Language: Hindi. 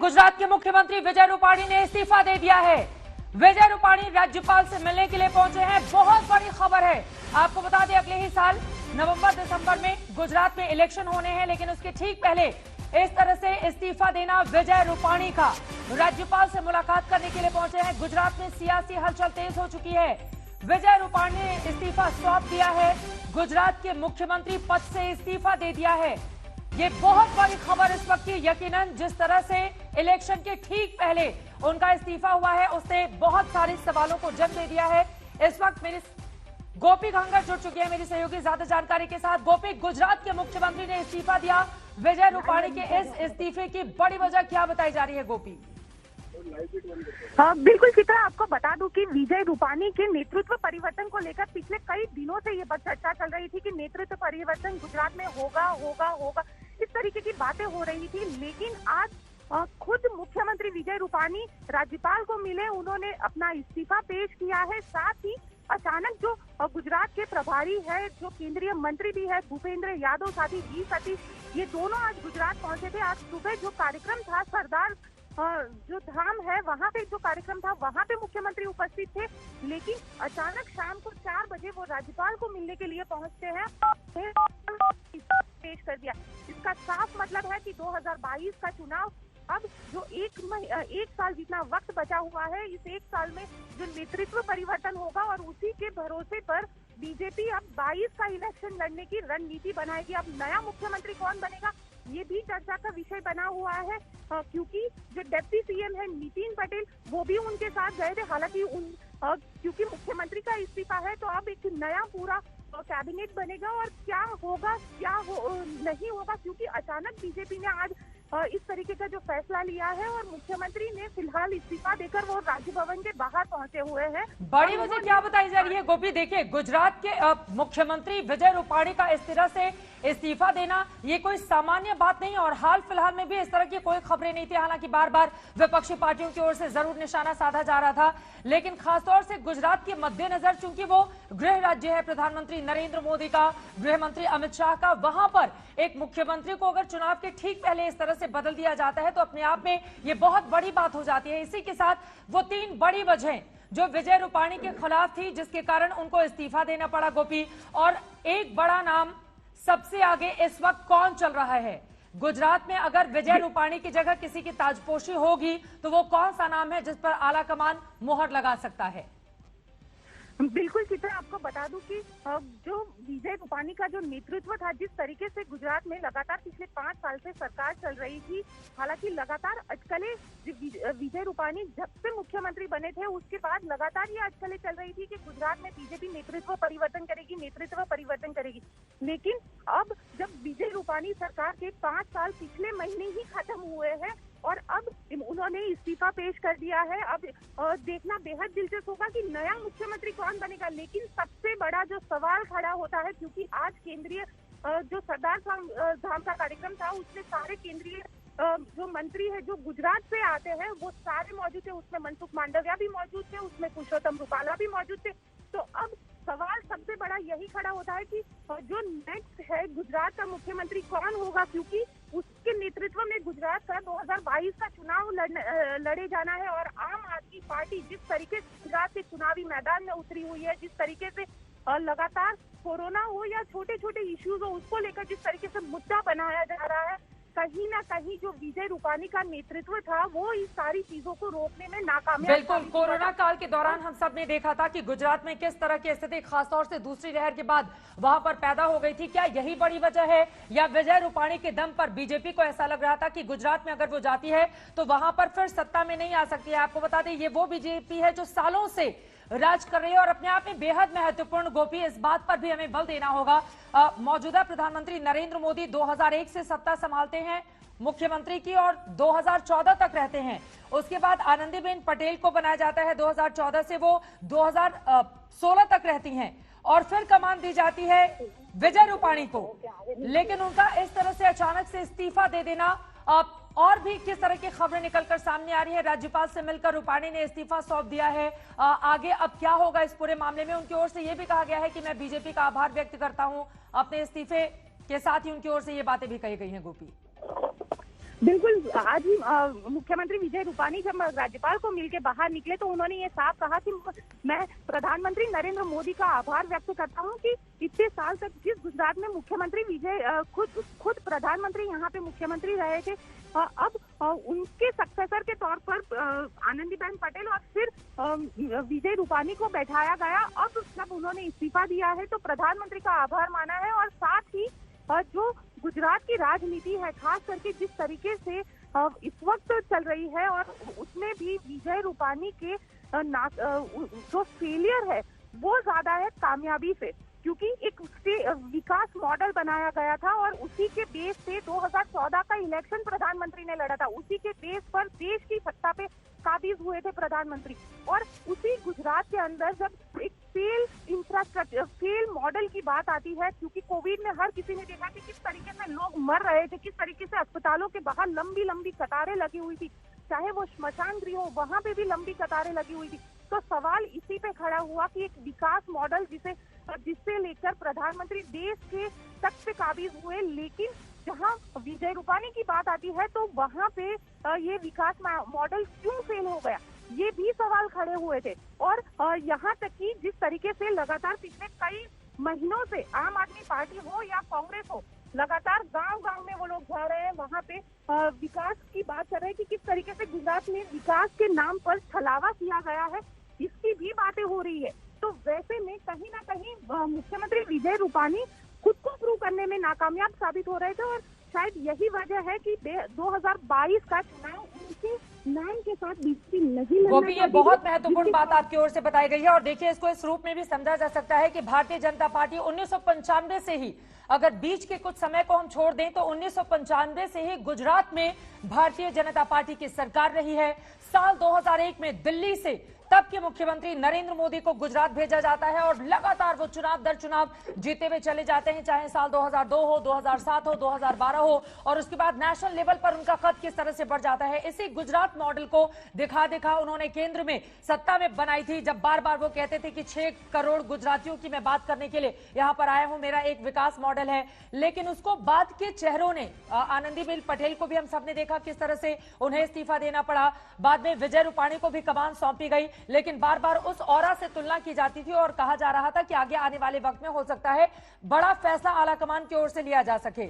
गुजरात के मुख्यमंत्री विजय रूपाणी ने इस्तीफा दे दिया है। विजय रूपाणी राज्यपाल से मिलने के लिए पहुंचे हैं। बहुत बड़ी खबर है। आपको बता दें, अगले ही साल नवंबर दिसंबर में गुजरात में इलेक्शन होने हैं, लेकिन उसके ठीक पहले इस तरह से इस्तीफा देना विजय रूपाणी का। राज्यपाल से मुलाकात करने के लिए पहुंचे हैं। गुजरात में सियासी हलचल तेज हो चुकी है। विजय रूपाणी ने इस्तीफा सौंप दिया है। गुजरात के मुख्यमंत्री पद से इस्तीफा दे दिया है। ये बहुत बड़ी खबर इस वक्त की। यकीनन जिस तरह से इलेक्शन के ठीक पहले उनका इस्तीफा हुआ है, उसने बहुत सारे सवालों को जन्म दे दिया है। इस वक्त मेरी गोपी घंगर जुड़ चुकी है मेरी सहयोगी ज्यादा जानकारी के साथ। गोपी, गुजरात के मुख्यमंत्री ने इस्तीफा दिया। विजय रूपाणी के इस इस्तीफे की बड़ी वजह क्या बताई जा रही है गोपी? बिल्कुल चित्रा, आपको बता दूं कि विजय रूपाणी के नेतृत्व परिवर्तन को लेकर पिछले कई दिनों से ये चर्चा चल रही थी कि नेतृत्व परिवर्तन गुजरात में होगा, इस तरीके की बातें हो रही थी। लेकिन आज खुद मुख्यमंत्री विजय रूपाणी राज्यपाल को मिले, उन्होंने अपना इस्तीफा पेश किया है। साथ ही अचानक जो गुजरात के प्रभारी है, जो केंद्रीय मंत्री भी है भूपेंद्र यादव, साथ ही जी सतीश, ये दोनों आज गुजरात पहुंचे थे। आज सुबह जो कार्यक्रम था सरदार जो धाम है, वहाँ पे जो कार्यक्रम था वहाँ पे मुख्यमंत्री उपस्थित थे। लेकिन अचानक शाम को 4 बजे वो राज्यपाल को मिलने के लिए पहुँचते हैं। पेश कर दिया। इसका साफ मतलब है कि 2022 का चुनाव अब जो एक साल जितना वक्त बचा हुआ है, इस एक साल में जो नेतृत्व परिवर्तन होगा और उसी के भरोसे पर बीजेपी अब 22 का इलेक्शन लड़ने की रणनीति बनाएगी। अब नया मुख्यमंत्री कौन बनेगा, ये भी चर्चा का विषय बना हुआ है, क्योंकि जो डिप्टी सीएम है नितिन पटेल, वो भी उनके साथ गए थे। हालांकि क्योंकि मुख्यमंत्री का इस्तीफा है, तो अब एक नया पूरा कैबिनेट बनेगा। और क्या होगा नहीं होगा, क्योंकि अचानक बीजेपी ने आज इस तरीके का जो फैसला लिया है और मुख्यमंत्री ने फिलहाल इस्तीफा देकर वो राजभवन के बाहर पहुंचे हुए हैं। बड़ी वजह क्या बताई जा रही है गोपी? देखिए, गुजरात के मुख्यमंत्री विजय रूपाणी का इस तरह से इस्तीफा देना ये कोई सामान्य बात नहीं, और हाल फिलहाल में भी इस तरह की कोई खबरें नहीं थी। हालांकि बार बार विपक्षी पार्टियों की ओर से जरूर निशाना साधा जा रहा था, लेकिन खासतौर से गुजरात के मद्देनजर, चूंकि वो गृह राज्य है प्रधानमंत्री नरेंद्र मोदी का, गृह मंत्री अमित शाह का, वहां पर एक मुख्यमंत्री को अगर चुनाव के ठीक पहले इस तरह से बदल दिया जाता है तो अपने आप में ये बहुत बड़ी बात हो जाती है। इसी के साथ वो 3 बड़ी वजहें जो विजय रूपाणी के खिलाफ थी, जिसके कारण उनको इस्तीफा देना पड़ा गोपी। और एक बड़ा नाम सबसे आगे इस वक्त कौन चल रहा है गुजरात में? अगर विजय रूपाणी की जगह किसी की ताजपोशी होगी तो वो कौन सा नाम है जिस पर आलाकमान मोहर लगा सकता है? बिल्कुल चित्रा, आपको बता दूं कि जो विजय रूपाणी का जो नेतृत्व था, जिस तरीके से गुजरात में लगातार पिछले 5 साल से सरकार चल रही थी, हालांकि लगातार अटकलें विजय रूपाणी जब से मुख्यमंत्री बने थे उसके बाद लगातार ये अटकलें चल रही थी कि गुजरात में बीजेपी नेतृत्व परिवर्तन करेगी। लेकिन अब जब विजय रूपाणी सरकार के 5 साल पिछले महीने ही खत्म हुए हैं और अब उन्होंने इस्तीफा पेश कर दिया है, अब देखना बेहद दिलचस्प होगा कि नया मुख्यमंत्री कौन बनेगा। लेकिन सबसे बड़ा जो सवाल खड़ा होता है, क्योंकि आज केंद्रीय जो सरदार धाम का कार्यक्रम था, उसमें सारे केंद्रीय जो मंत्री है जो गुजरात से आते हैं वो सारे मौजूद थे। उसमें मनसुख मांडविया भी मौजूद थे, उसमें पुरुषोत्तम रूपाला भी मौजूद थे। तो अब सवाल सबसे बड़ा यही खड़ा होता है कि जो नेक्स्ट है गुजरात का मुख्यमंत्री कौन होगा, क्योंकि उसके नेतृत्व में गुजरात का 2022 का चुनाव लड़े जाना है। और आम आदमी पार्टी जिस तरीके से गुजरात के चुनावी मैदान में उतरी हुई है, जिस तरीके से लगातार कोरोना हो या छोटे छोटे इश्यूज हो, उसको लेकर जिस तरीके से मुद्दा बनाया जा रहा है, कहीं ना कहीं जो विजय रूपाणी का नेतृत्व था वो इस सारी चीजों को रोकने में नाकामयाब। बिल्कुल, कोरोना काल के दौरान हम सब ने देखा था कि गुजरात में किस तरह की स्थिति खासतौर से दूसरी लहर के बाद वहां पर पैदा हो गई थी। क्या यही बड़ी वजह है, या विजय रूपाणी के दम पर बीजेपी को ऐसा लग रहा था कि गुजरात में अगर वो जाती है तो वहां पर फिर सत्ता में नहीं आ सकती है? आपको बता दें, ये वो बीजेपी है जो सालों से राज कर रही है और अपने आप में बेहद महत्वपूर्ण। गोपी, इस बात पर भी हमें बल देना होगा, मौजूदा प्रधानमंत्री नरेंद्र मोदी 2001 से सत्ता संभालते हैं मुख्यमंत्री की और 2014 तक रहते हैं। उसके बाद आनंदीबेन पटेल को बनाया जाता है, 2014 से वो 2016 तक रहती हैं और फिर कमान दी जाती है विजय रूपाणी को। लेकिन उनका इस तरह से अचानक से इस्तीफा दे देना, और भी किस तरह की खबरें निकलकर सामने आ रही है? राज्यपाल से मिलकर रूपाणी ने इस्तीफा सौंप दिया है। आगे अब क्या होगा इस पूरे मामले में? उनकी ओर से यह भी कहा गया है कि मैं बीजेपी का आभार व्यक्त करता हूं। अपने इस्तीफे के साथ ही उनकी ओर से ये बातें भी कही गई हैं गोपी। बिल्कुल, आज ही मुख्यमंत्री विजय रूपानी जब राज्यपाल को मिलकर बाहर निकले तो उन्होंने ये साफ कहा कि मैं प्रधानमंत्री नरेंद्र मोदी का आभार व्यक्त करता हूं कि इतने साल तक जिस गुजरात में मुख्यमंत्री विजय खुद प्रधानमंत्री यहाँ पे मुख्यमंत्री रहे थे, अब उनके सक्सेसर के तौर पर आनंदीबेन पटेल और फिर विजय रूपानी को बैठाया गया। अब जब उन्होंने इस्तीफा दिया है तो प्रधानमंत्री का आभार माना है और साथ ही जो गुजरात की राजनीति है, खास करके जिस तरीके से इस वक्त चल रही है और उसमें भी विजय रूपानी के जो फेलियर है वो ज्यादा है कामयाबी से, क्योंकि एक विकास मॉडल बनाया गया था और उसी के बेस से 2014 का इलेक्शन प्रधानमंत्री ने लड़ा था, उसी के बेस पर देश की सत्ता पे काबिज हुए थे प्रधानमंत्री। और उसी गुजरात के अंदर जब एक फेल इंफ्रास्ट्रक्चर, फेल मॉडल की बात आती है, क्योंकि कोविड में हर किसी ने देखा कि किस तरीके से लोग मर रहे थे, किस तरीके से अस्पतालों के बाहर लंबी लंबी कतारें लगी हुई थी, चाहे वो श्मशान गृह हो वहां पे भी लंबी कतारें लगी हुई थी। तो सवाल इसी पे खड़ा हुआ कि एक विकास मॉडल जिससे लेकर प्रधानमंत्री देश के तख्त पे काबिज हुए, लेकिन जहां विजय रूपानी की बात आती है तो वहां पे ये विकास मॉडल क्यों फेल हो गया, ये भी सवाल खड़े हुए थे। और यहाँ तक कि जिस तरीके से लगातार पिछले कई महीनों से आम आदमी पार्टी हो या कांग्रेस हो, लगातार गांव-गांव में वो लोग जा रहे हैं, वहाँ पे विकास की बात कर रहे हैं कि किस तरीके से गुजरात में विकास के नाम पर छलावा किया गया है, इसकी भी बातें हो रही है। तो वैसे में कहीं ना कहीं मुख्यमंत्री विजय रूपानी खुद को प्रूव करने में नाकामयाब साबित हो रहे थे और शायद यही वजह है कि 2022 का चुनाव उनके नाम के साथ बीजेपी नहीं लड़ना। वो भी ये बहुत महत्वपूर्ण बात आपकी ओर से बताई गई है और देखिए इसको इस रूप में भी समझा जा सकता है कि भारतीय जनता पार्टी 1995 से ही, अगर बीच के कुछ समय को हम छोड़ दें तो 1995 से ही गुजरात में भारतीय जनता पार्टी की सरकार रही है। साल 2001 में दिल्ली से तब के मुख्यमंत्री नरेंद्र मोदी को गुजरात भेजा जाता है और लगातार वो चुनाव दर चुनाव जीते हुए चले जाते हैं, चाहे साल 2002 हो, 2007 हो, 2012 हो, और उसके बाद नेशनल लेवल पर उनका कद किस तरह से बढ़ जाता है। इसी गुजरात मॉडल को दिखा उन्होंने केंद्र में सत्ता में बनाई थी, जब बार बार वो कहते थे कि 6 करोड़ गुजरातियों की मैं बात करने के लिए यहां पर आया हूं, मेरा एक विकास मॉडल है। लेकिन उसको बाद के चेहरों ने, आनंदीबेन पटेल को भी हम सबने देखा किस तरह से उन्हें इस्तीफा देना पड़ा, बाद में विजय रूपानी को भी कमान सौंपी गई, लेकिन बार बार उस ऑरा से तुलना की जाती थी और कहा जा रहा था कि आगे आने वाले वक्त में हो सकता है बड़ा फैसला आला कमान की ओर से लिया जा सके।